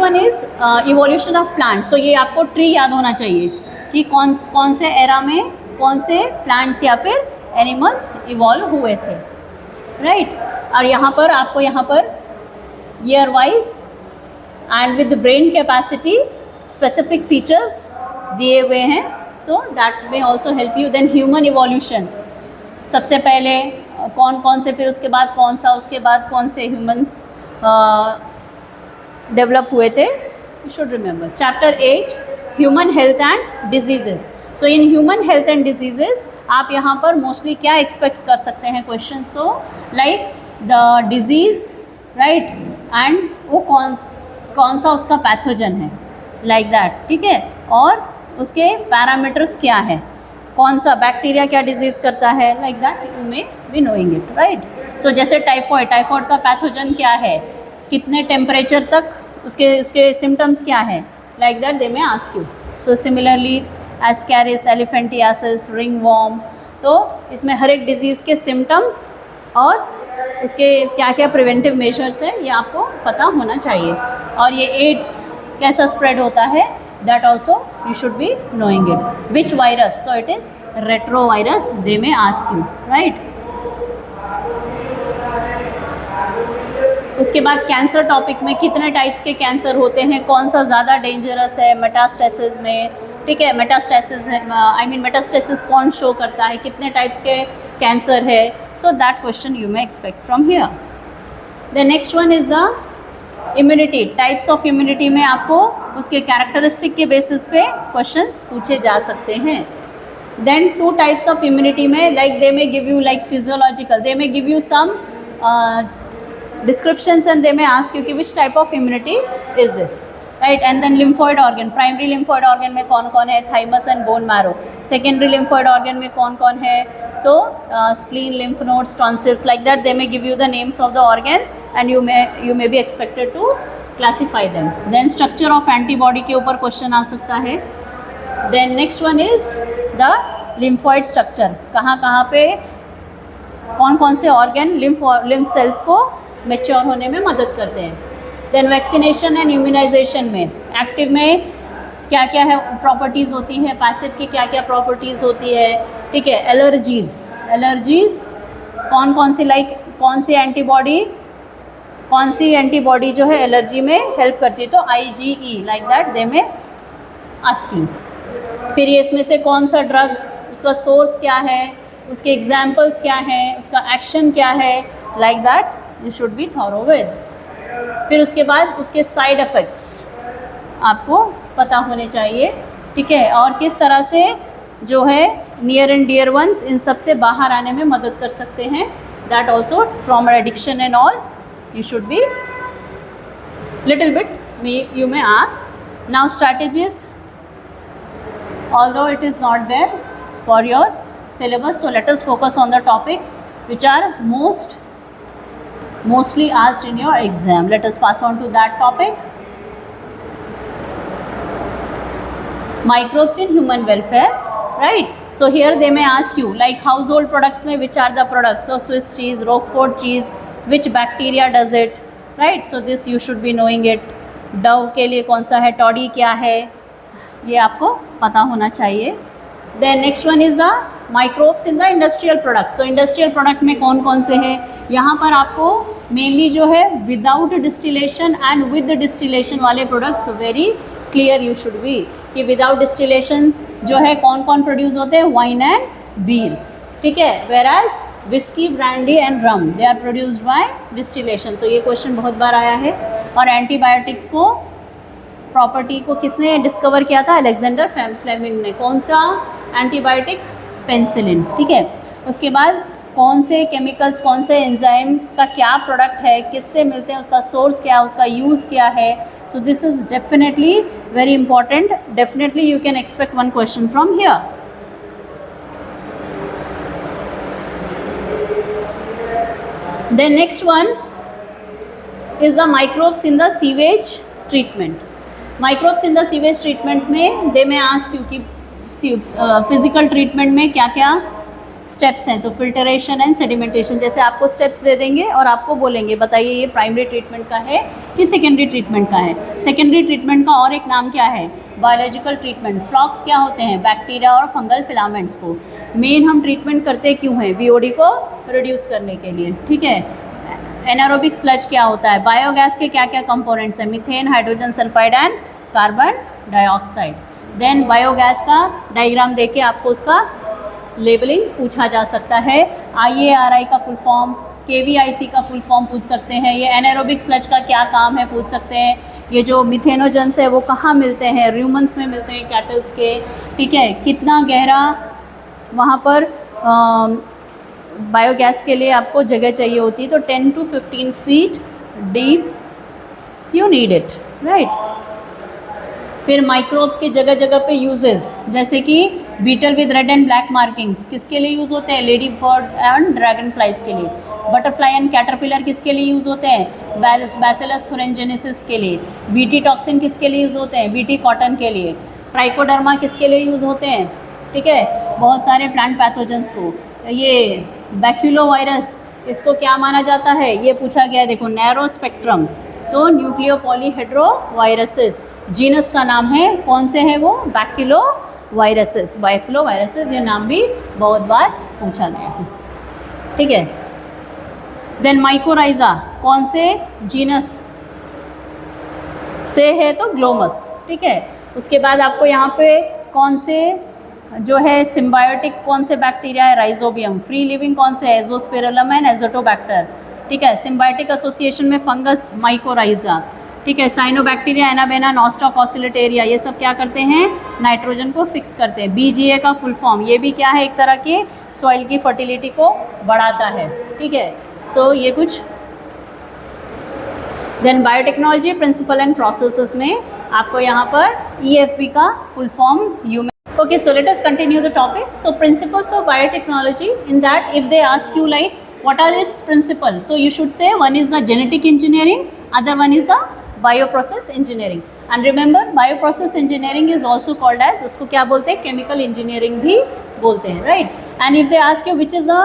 A: one is evolution of plant. So ये आपको ट्री याद होना चाहिए कि कौन से एरा में कौन से प्लांट्स या फिर एनिमल्स इवॉल्व हुए थे, राइट। और यहाँ पर year wise and with brain capacity specific features दिए हुए हैं, so that may also help you. Then human evolution, सबसे पहले कौन से, फिर उसके बाद कौन सा, उसके बाद कौन से ह्यूमंस डेवलप हुए थे, you should remember. Chapter 8 human health and diseases. So in human health and diseases आप यहाँ पर मोस्टली क्या एक्सपेक्ट कर सकते हैं क्वेश्चंस, तो like the disease, right, and वो कौन सा उसका पैथोजन है, लाइक दैट, ठीक है। और उसके पैरामीटर्स क्या है, कौन सा बैक्टीरिया क्या डिजीज़ करता है, like that you may be knowing it, right. So जैसे टाइफॉइड का पैथोजन क्या है, कितने टेम्परेचर तक उसके सिम्टम्स क्या है, like that they may ask you. So similarly Ascaris, elephantiasis, ringworm, तो इसमें हर एक डिजीज़ के सिम्टम्स और उसके क्या क्या प्रिवेंटिव मेजर्स हैं ये आपको पता होना चाहिए। और ये एड्स कैसा स्प्रेड होता है, that also you should be knowing it. Which virus, so it is retrovirus, they may ask you, right. उसके बाद कैंसर टॉपिक में कितने टाइप्स के कैंसर होते हैं, कौन सा ज़्यादा डेंजरस है मेटास्टेसिस में, ठीक है। मेटास्टेसिस कौन शो करता है, कितने टाइप्स के कैंसर है, so that question you may expect from here. The next one is the immunity. Types of immunity में आपको उसके कैरेक्टरिस्टिक के बेसिस पे क्वेश्चंस पूछे जा सकते हैं। देन 2 टाइप्स ऑफ इम्यूनिटी में, like they may give you like physiological, they may give you some descriptions and they may ask you कि which type of immunity is this, right। and then lymphoid organ, primary lymphoid organ में कौन कौन है, thymus and bone marrow। secondary lymphoid organ में कौन कौन है, so spleen, lymph nodes, tonsils, like that they may give you the names of the organs and you may be expected to classify them। then structure of antibody के ऊपर question आ सकता है। then next one is the lymphoid structure, कहाँ पे कौन से organ lymph cells को mature होने में मदद करते हैं। देन वैक्सीनेशन एंड इम्यूनाइजेशन में, एक्टिव में क्या क्या है प्रॉपर्टीज़ होती है, पैसिव की क्या क्या प्रॉपर्टीज़ होती है, ठीक है। एलर्जीज़ कौन सी, लाइक कौन सी एंटीबॉडी जो है एलर्जी में हेल्प करती है, तो IgE, लाइक दैट दे में आस्किंग। फिर ये इसमें से कौन सा ड्रग, उसका सोर्स क्या है, उसके एग्जाम्पल्स क्या हैं, उसका एक्शन क्या है, like that you should be thorough with. फिर उसके बाद उसके साइड इफ़ेक्ट्स आपको पता होने चाहिए, ठीक है। और किस तरह से जो है नियर एंड डियर वंस इन सब से बाहर आने में मदद कर सकते हैं, that also from addiction and all you should be little bit you may ask. Now strategies, although it is not there for your syllabus, so let us focus on the topics which are mostly asked in your exam. Let us pass on to that topic. Microbes in human welfare, right? So here they may ask you like household products में which are the products, so Swiss cheese, Roquefort cheese, which bacteria does it, right? So this you should be knowing it. Dove के लिए कौन सा है, toddy क्या है, ये आपको पता होना चाहिए। Then next one is the microbes in the industrial products. So industrial product में कौन कौन से हैं, यहाँ पर आपको mainly जो है without distillation and with distillation वाले products very clear you should be कि without distillation जो है कौन कौन produce होते हैं, wine and beer, ठीक है। whereas whiskey, brandy and rum they are produced by distillation। तो ये question बहुत बार आया है। और एंटीबायोटिक्स को प्रॉपर्टी को किसने डिस्कवर किया था, अलेक्जेंडर फ्लेमिंग ने। कौन सा एंटीबायोटिक, पेनिसिलिन, ठीक है। उसके बाद कौन से केमिकल्स, कौन से एंजाइम का क्या प्रोडक्ट है, किससे मिलते हैं, उसका सोर्स क्या है, उसका यूज़ क्या है। So this is definitely very important, definitely you can expect one question from here. Then next one is the microbes in the sewage treatment. Microbes in the sewage treatment में they may ask you कि physical treatment में क्या क्या steps हैं, तो filtration and sedimentation जैसे आपको steps दे देंगे और आपको बोलेंगे बताइए ये प्राइमरी ट्रीटमेंट का है कि सेकेंडरी ट्रीटमेंट का है। सेकेंडरी ट्रीटमेंट का और एक नाम क्या है, बायोलॉजिकल ट्रीटमेंट। फ्लॉक्स क्या होते हैं, बैक्टीरिया और फंगल फिलामेंट्स को। मेन हम ट्रीटमेंट करते क्यों हैं, बीओडी को रिड्यूस करने के लिए, ठीक है। एनारोबिक स्लज क्या होता है, बायोगैस के क्या क्या कंपोनेंट्स हैं, methane, hydrogen sulphide and carbon dioxide. Then biogas का डायग्राम देके आपको उसका लेबलिंग पूछा जा सकता है। IARI का फुल फॉर्म, KVIC का फुल फॉर्म पूछ सकते हैं। ये एनारोबिक स्लज का क्या काम है पूछ सकते हैं। ये जो मिथेनोजन्स है वो कहाँ मिलते हैं, र्यूमन्स में मिलते हैं, कैटल्स के, ठीक है। कितना गहरा वहाँ पर बायोगैस के लिए आपको जगह चाहिए होती है, तो 10 to 15 feet deep you need it, right. फिर माइक्रोब्स के जगह जगह पे यूजेस, जैसे कि beetle with red and black markings किसके लिए यूज़ होते हैं, ladybird and dragonflies के लिए। बटरफ्लाई एंड कैटरपिलर किसके लिए यूज़ होते हैं, बैसिलस थुरिनजेनेसिस के लिए। बीटी टॉक्सिन किसके लिए यूज़ होते हैं, बीटी कॉटन के लिए। ट्राइकोडर्मा किसके लिए यूज़ होते हैं, ठीक है, बहुत सारे प्लांट पैथोजेंस को। ये बैक्यूलो वायरस इसको क्या माना जाता है, ये पूछा गया है, देखो नैरो स्पेक्ट्रम, तो न्यूक्लियोपॉलीहेड्रो वायरसेस जीनस का नाम है, कौन से है वो, बैक्यूलो वायरसेस। बैक्यूलो वायरसेस ये नाम भी बहुत बार पूछा गया है, ठीक है। देन माइकोराइजा कौन से जीनस से है, तो ग्लोमस, ठीक है। उसके बाद आपको यहाँ पे कौन से जो है सिम्बायोटिक कौन से बैक्टीरिया है, राइजोबियम। फ्री लिविंग कौन से है, एजोस्पिरलम एंड एजोटोबैक्टर, ठीक है। सिम्बायोटिक एसोसिएशन में फंगस माइकोराइजा, ठीक है। साइनोबैक्टीरिया, एनाबेना, नॉस्टॉक ऑसिलेटेरिया, ये सब क्या करते हैं, नाइट्रोजन को फिक्स करते हैं। BGA का फुल फॉर्म, ये भी क्या है, एक तरह की सॉइल की फर्टिलिटी को बढ़ाता है, ठीक है। सो ये कुछ। Then biotechnology principle and processes में आपको यहाँ पर EFP का full form you may. Okay, so let us continue the topic. So principles of biotechnology, in that if they ask you like what are its principles, so you should say one is the genetic engineering, other one is the bioprocess engineering. And remember bioprocess engineering is also called as, उसको क्या बोलते हैं, chemical engineering भी बोलते हैं, right? And if they ask you which is the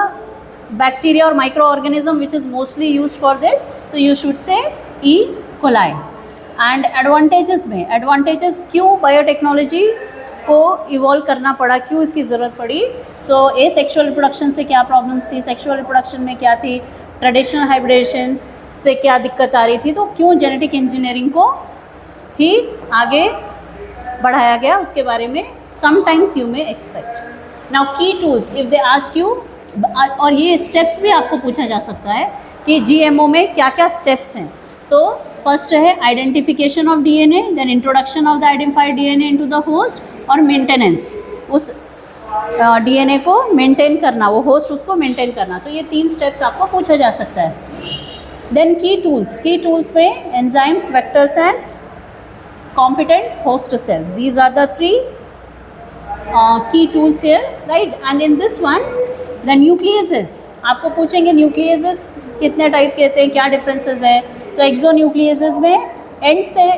A: bacteria or microorganism which is mostly used for this, so you should say E. coli. And advantages में, advantages क्यों biotechnology को इवॉल्व करना पड़ा, क्यों इसकी ज़रूरत पड़ी। सो ए सेक्सुअल रिप्रोडक्शन से क्या प्रॉब्लम्स थी, सेक्सुअल रिप्रोडक्शन में क्या थी, ट्रेडिशनल हाइब्रिडेशन से क्या दिक्कत आ रही थी, तो क्यों जेनेटिक इंजीनियरिंग को ही आगे बढ़ाया गया उसके बारे में sometimes you may expect. Now key tools if they ask you, और ये स्टेप्स भी आपको पूछा जा सकता है कि GMO में क्या क्या स्टेप्स हैं। सो फर्स्ट है identification of DNA, then introduction of the identified DNA into the host, और मेंटेनेंस, उस DNA को मेंटेन करना, वो होस्ट उसको मेंटेन करना। तो ये 3 स्टेप्स आपको पूछा जा सकता है। देन की टूल्स में enzymes, vectors and competent host cells, these are the 3 key tools here, right. And in this one the nucleases, आपको पूछेंगे न्यूक्लियसेस कितने टाइप के होते हैं, क्या डिफरेंसेस है। तो एक्सोन्यूक्लियसेस में एंड से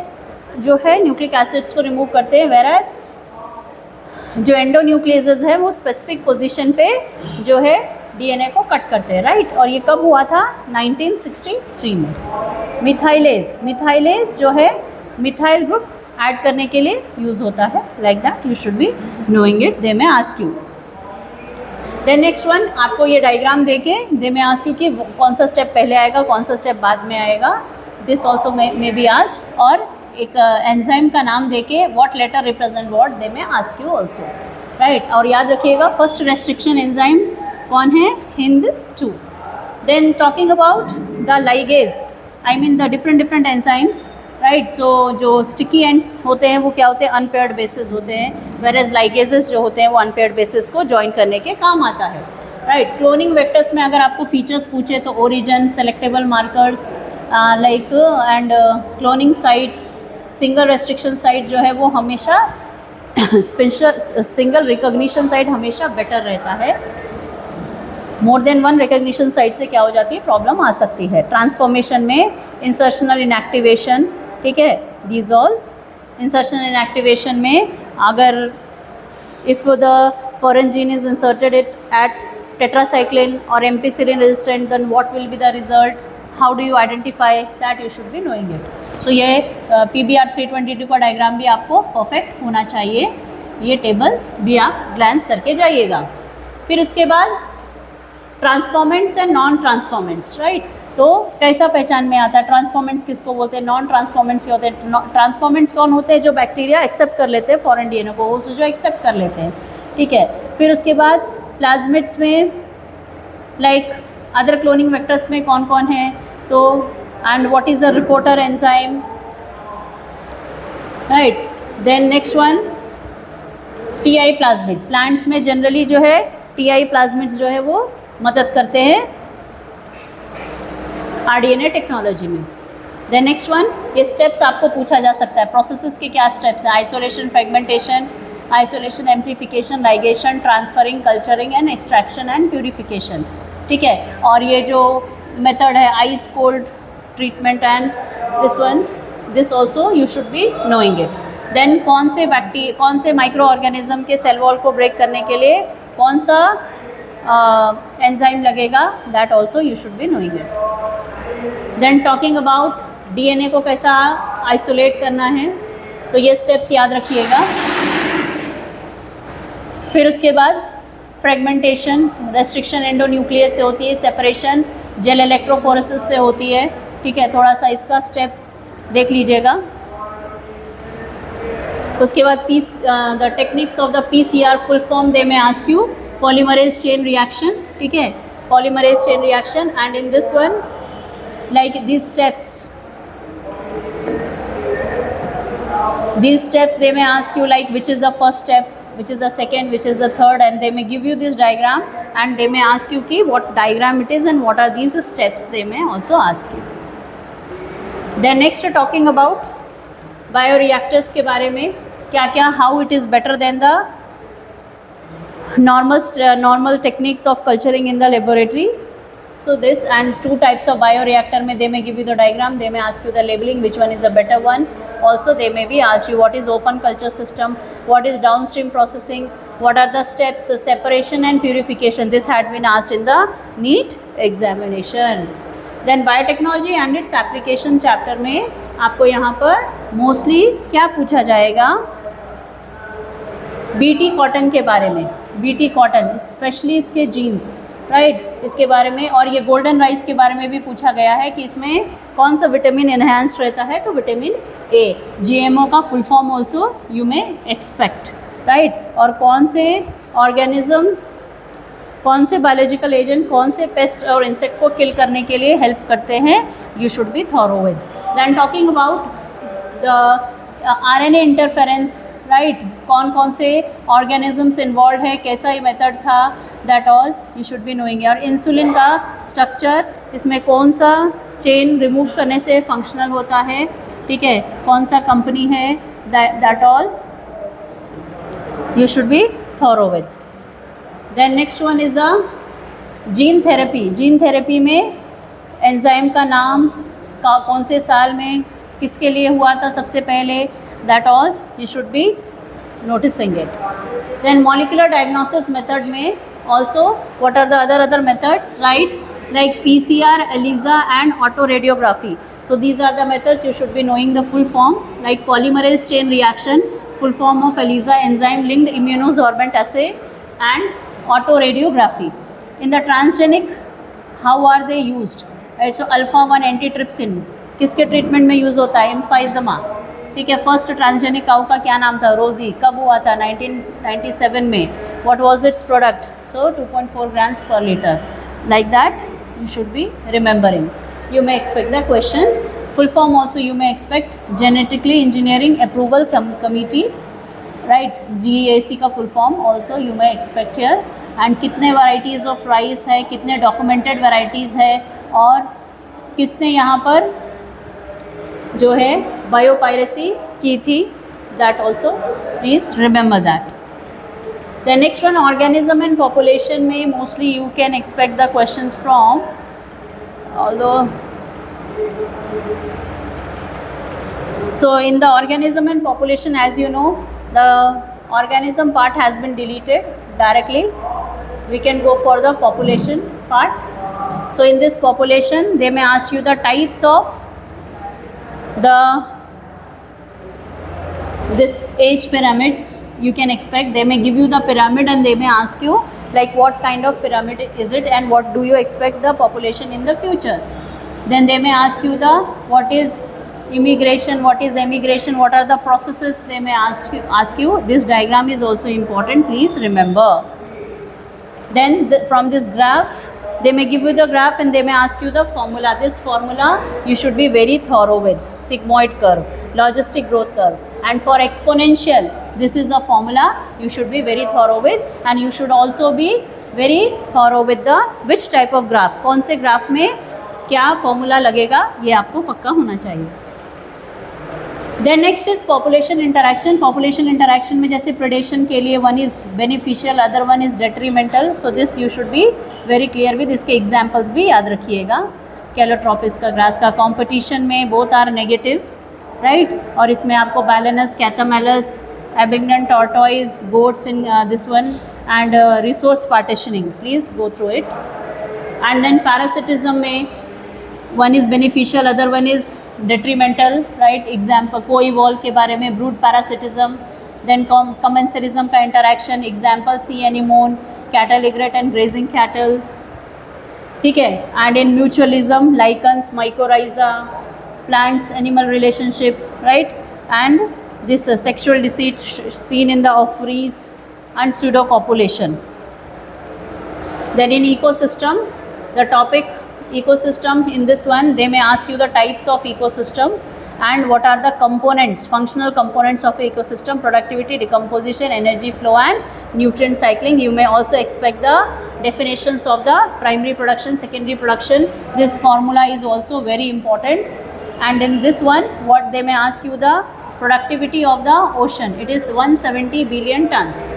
A: जो है न्यूक्लिक एसिड्स को रिमूव करते हैं, वेराज जो एंडोन्यूक्लियसेस है वो स्पेसिफिक पोजीशन पे जो है DNA को कट करते हैं, राइट। और ये कब हुआ था, 1963 में। मिथाइलेज जो है मिथाइल ग्रुप ऐड करने के लिए यूज़ होता है, like that you should be knowing it, they may ask you. Then next one, आपको ये डायग्राम देके दे में आस्क यू कि कौन सा स्टेप पहले आएगा, कौन सा स्टेप बाद में आएगा, this also may be asked. और एक एंजाइम का नाम देके what letter represent what, they may ask you also, right. और याद रखिएगा फर्स्ट रेस्ट्रिक्शन एंजाइम कौन है, HindII। Then talking about the ligase, I mean the different enzymes, right. तो जो स्टिकी एंड्स होते हैं वो क्या होते हैं, अनपेयर्ड बेसिस होते हैं, वेरेज लाइगेजेस जो होते हैं वो अनपेयर्ड बेसिस को ज्वाइन करने के काम आता है, राइट। क्लोनिंग वेक्टर्स में अगर आपको फीचर्स पूछे तो origin, selectable markers like and cloning sites, single restriction site जो है वो हमेशा सिंगल रिकॉग्निशन साइट हमेशा बेटर रहता है। More than one recognition site से क्या हो जाती है, प्रॉब्लम आ सकती है। ट्रांसफॉर्मेशन में इंसर्शनल इनएक्टिवेशन, ठीक है, these all insertion and activation में अगर if the foreign gene is inserted it at tetracycline or ampicillin resistant, then what will be the result? How do you identify that? You should be knowing it. So ये PBR 322 का diagram भी आपको perfect होना चाहिए, ये table भी आप glans करके जाइएगा। फिर उसके बाद transformants and non transformants, right. तो कैसा पहचान में आता है? ट्रांसफॉर्मेंट्स किसको बोलते हैं, नॉन ट्रांसफॉर्मेंट्स क्या होते हैं? ट्रांसफॉर्मेंट्स कौन होते हैं? जो बैक्टीरिया एक्सेप्ट कर लेते हैं फॉरेन डीएनए को, होस्ट जो एक्सेप्ट कर लेते हैं, ठीक है। फिर उसके बाद प्लाज्मिड्स में लाइक अदर क्लोनिंग वेक्टर्स में कौन कौन है? तो and what is a reporter enzyme, right. Then next one Ti plasmid. Plants में जनरली जो है टीआई प्लाज्मिड्स जो है वो मदद करते हैं आरडीएनए टेक्नोलॉजी में। देन नेक्स्ट वन, ये स्टेप्स आपको पूछा जा सकता है, प्रोसेसेस के क्या स्टेप्स हैं? Isolation, fragmentation, isolation, amplification, ligation, transferring, culturing and extraction and purification, ठीक है। और ये जो मेथड है ice cold treatment and this one, this also you should be knowing it. Then कौन से माइक्रो ऑर्गेनिज्म के सेल वॉल को ब्रेक करने के लिए कौन सा एंजाइम लगेगा, that also you should be knowing it. Then talking about DNA को कैसा आइसोलेट करना है, तो ये स्टेप्स याद रखिएगा। फिर उसके बाद फ्रेगमेंटेशन, रेस्ट्रिक्शन एंडोन्यूक्लियस से होती है, सेपरेशन जेल इलेक्ट्रोफोरेसिस से होती है, ठीक है। थोड़ा सा इसका स्टेप्स देख लीजिएगा। उसके बाद the techniques of the PCR full form they may ask you, polymerase chain reaction, ठीक है, polymerase chain reaction. And in this one like these steps they may ask you like which is the first step, which is the second, which is the third, and they may give you this diagram and they may ask you ki what diagram it is and what are these steps, they may also ask you. Then next talking about bioreactors के बारे में क्या क्या, how it is better than the normal techniques of culturing in the laboratory. So this and two types of bioreactor में they may give you the diagram, they may ask you the labeling, which one is the better one. Also they may be asked you what is open culture system, what is downstream processing, what are the steps, separation and purification. This had been asked in the NEET examination. Then biotechnology and its application chapter में आपको यहाँ पर mostly क्या पूछा जाएगा, BT cotton के बारे में, बीटी कॉटन स्पेशली इसके जीन्स, राइट, इसके बारे में। और ये गोल्डन राइस के बारे में भी पूछा गया है कि इसमें कौन सा विटामिन एनहांस्ड रहता है, तो विटामिन ए। जीएमओ का full form also you may expect, right. और कौन से ऑर्गेनिज्म, कौन से बायोलॉजिकल एजेंट, कौन से पेस्ट और इंसेक्ट को किल करने के लिए हेल्प करते हैं, you should be thorough with. Then talking about the RNA interference, right, कौन कौन से ऑर्गेनिजम्स इन्वॉल्व है, कैसा ये मेथड था, that all you should be knowing. और इंसुलिन का स्ट्रक्चर, इसमें कौन सा चेन रिमूव करने से फंक्शनल होता है, ठीक है, कौन सा कंपनी है, that all you should be thorough with. Then next one is the gene therapy. Gene therapy में एंजाइम का नाम, कौन से साल में किसके लिए हुआ था सबसे पहले, that all you should be noticing it. Then molecular diagnosis method में also what are the other methods, right, like PCR, ELISA and autoradiography. So these are the methods you should be knowing the full form, like polymerase chain reaction, full form of ELISA, enzyme linked immunosorbent assay, and autoradiography. In the transgenic, how are they used, right? So alpha 1 antitrypsin किसके treatment में use होता है, एम्फाइजमा, ठीक है। First transgenic cow का क्या नाम था, रोजी, कब हुआ था, 1997 में। What was its product, so 2.4 grams पर litre, like that you should be remembering. You may expect the questions. Full form also you may expect genetically engineering approval committee, right, GAC का full form also you may expect here. And कितने varieties of rice है, कितने documented varieties है, और किसने यहाँ पर जो है बायोपायरेसी की थी, that also please remember that. The next one organism and population में mostly you can expect the questions from, although So in the organism and population, as you know, the organism part has been deleted directly. We can go for the population part. So in this population, they may ask you the types of this age pyramids you can expect. They may give you the pyramid and they may ask you like what kind of pyramid is it and what do you expect the population in the future. Then they may ask you the what is immigration, what is emigration, what are the processes. They may ask you. This diagram is also important, please remember. Then from this graph, they may give you the graph and they may ask you the formula. This formula you should be very thorough with. Sigmoid curve, logistic growth curve, and for exponential, this is the formula you should be very thorough with, and you should also be very thorough with the which type of graph, कौन से graph में क्या formula लगेगा, ये आपको पक्का होना चाहिए. Then next is population interaction. Population interaction में जैसे predation के लिए one is beneficial, other one is detrimental. So this you should be very clear with. इसके examples भी याद रखिएगा. Calotropis का, grass का. Competition में both are negative, right? और इसमें आपको Balanus, Cathamalus, Abingdon tortoise, goats in this one, and resource partitioning. Please go through it. And then parasitism में one is beneficial, other one is detrimental, right? Example co-evolve के बारे में, brood parasitism. Then commensalism का interaction, example sea anemone, cattle egret and grazing cattle, ठीक है. And in mutualism, lichens, mycorrhiza, plants animal relationship, right? And this sexual deceit seen in the ovaries and pseudocopulation. Then in ecosystem, the topic ecosystem, in this one they may ask you the types of ecosystem and what are the components, functional components of ecosystem: productivity, decomposition, energy flow and nutrient cycling. You may also expect the definitions of the primary production, secondary production. This formula is also very important. And in this one, what they may ask you, the productivity of the ocean, it is 170 billion tons.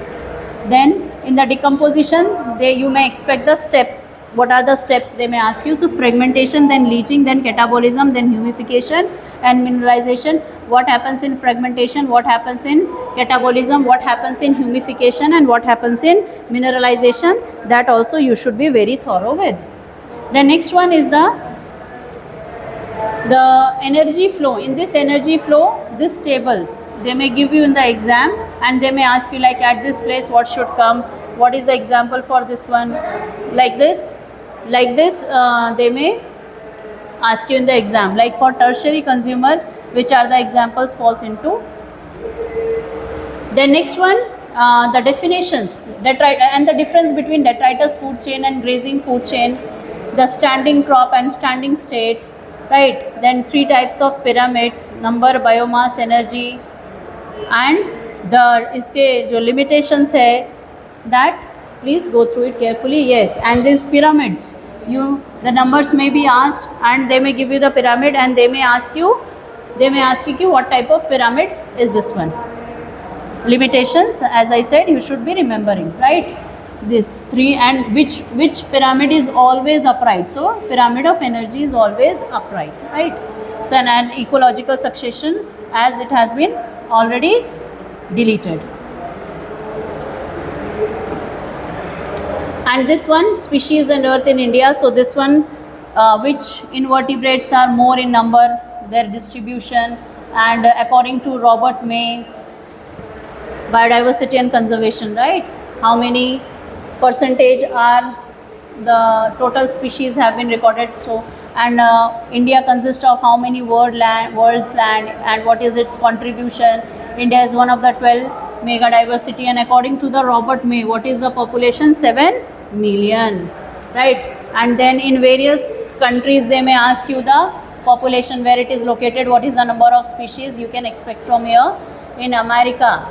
A: Then in the decomposition, you may expect the steps. What are the steps they may ask you? So fragmentation, then leaching, then catabolism, then humidification and mineralization. What happens in fragmentation, what happens in catabolism, what happens in humidification and what happens in mineralization, that also you should be very thorough with. The next one is the energy flow. In this energy flow, this table they may give you in the exam and they may ask you like at this place what should come, what is the example for this one, like this they may ask you in the exam, like for tertiary consumer which are the examples falls into. The next one, the definitions, and the difference between detritus food chain and grazing food chain, the standing crop and standing state, right? Then 3 types of pyramids, number, biomass, energy, and the इसके जो limitations है, that please go through it carefully. Yes, and these pyramids, the numbers may be asked and they may give you the pyramid and they may ask you what type of pyramid is this one. Limitations, as I said, you should be remembering, right? This 3, and which pyramid is always upright. So pyramid of energy is always upright, right? So an ecological succession, as it has been already deleted. And this one, species and earth in India. So this one, which invertebrates are more in number, their distribution, and according to Robert May, biodiversity and conservation, right? How many percentage are the total species have been recorded. So, and India consists of how many world's land and what is its contribution. India is one of the 12 mega diversity, and according to the Robert May, what is the population? 7 million, right? And then in various countries they may ask you the population, where it is located, what is the number of species you can expect from here. In America,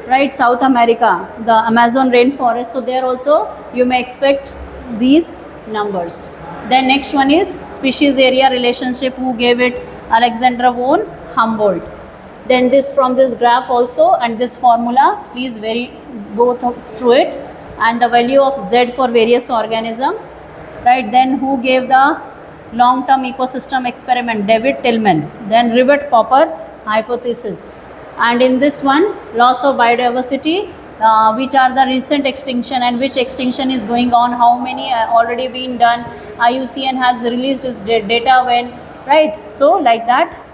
A: right, South America, the Amazon rainforest, so there also you may expect these numbers. Then next one is species area relationship. Who gave it? Alexander von Humboldt. Then this, from this graph also, and this formula, please go through it, and the value of Z for various organism, right? Then who gave the long-term ecosystem experiment? David Tillman. Then Rivet Copper, hypothesis. And in this one, loss of biodiversity, which are the recent extinction and which extinction is going on, how many already been done, IUCN has released its data when, right? So like that,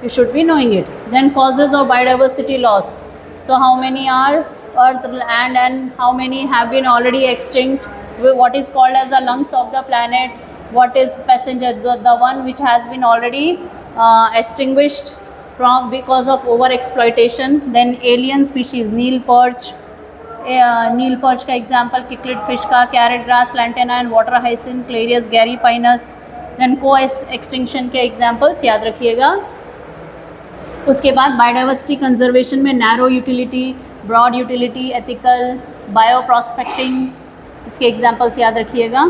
A: you should be knowing it. Then causes of biodiversity loss. So how many are earth, land, and how many have been already extinct, what is called as the lungs of the planet, what is passenger, the one which has been already extinguished from because of over exploitation. Then alien species, Nile perch, Nile perch का example cichlid fish का, carrot grass, lantana and water hyacinth, Clarias gariepinus. Then को extinction के examples याद रखिएगा. उसके बाद biodiversity conservation में narrow utility, broad utility, ethical, bio prospecting, इसके एग्जाम्पल्स याद रखिएगा.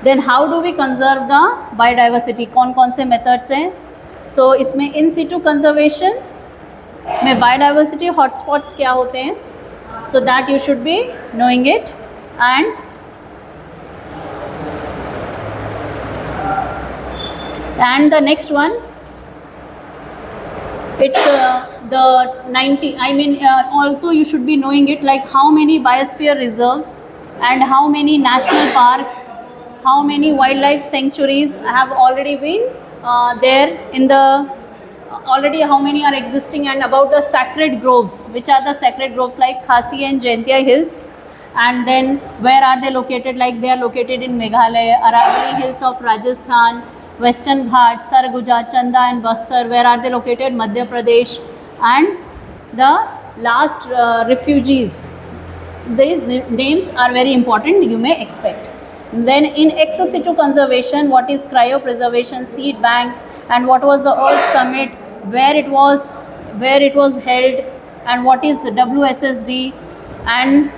A: Then how do we conserve the biodiversity, कौन कौन से मेथड्स हैं. सो इसमें इन सिटू कंजर्वेशन में बायोडाइवर्सिटी हॉटस्पॉट्स क्या होते हैं, so that you should be knowing it. And the next one, it's the 90, I mean also you should be knowing it, like how many biosphere reserves and how many national parks, how many wildlife sanctuaries have already been there in the already, how many are existing, and about the sacred groves, which are the sacred groves like Khasi and Jaintia hills. And then where are they located, like they are located in Meghalaya, Aravalli hills of Rajasthan, Western Ghats, Sarguja, Chanda and Bastar, where are they located, Madhya Pradesh. And the last refugees, these names are very important, you may expect. Then in ex situ conservation, what is cryopreservation, seed bank, and what was the Earth Summit, where it was held, and what is WSSD, and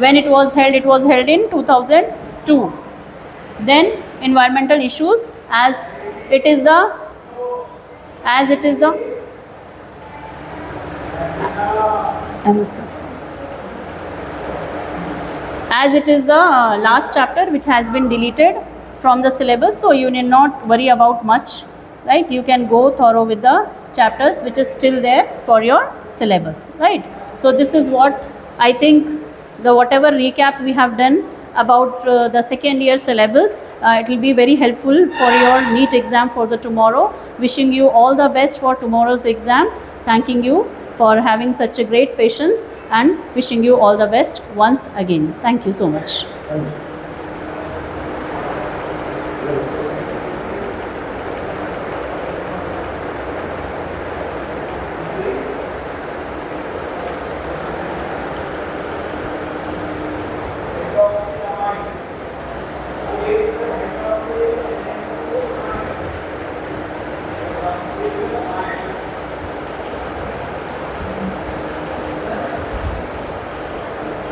A: when it was held in 2002. Then environmental issues, as it is the last chapter which has been deleted from the syllabus, so you need not worry about much, right? You can go thorough with the chapters which is still there for your syllabus, right? So this is what I think, the whatever recap we have done about the second year syllabus, it will be very helpful for your NEET exam for the tomorrow. Wishing you all the best for tomorrow's exam. Thanking you for having such a great patience and wishing you all the best once again. Thank you so much.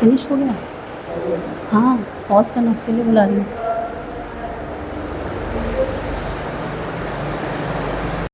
A: Finish हो गया? हाँ, pause करना, उसके लिए बुला रही हूँ.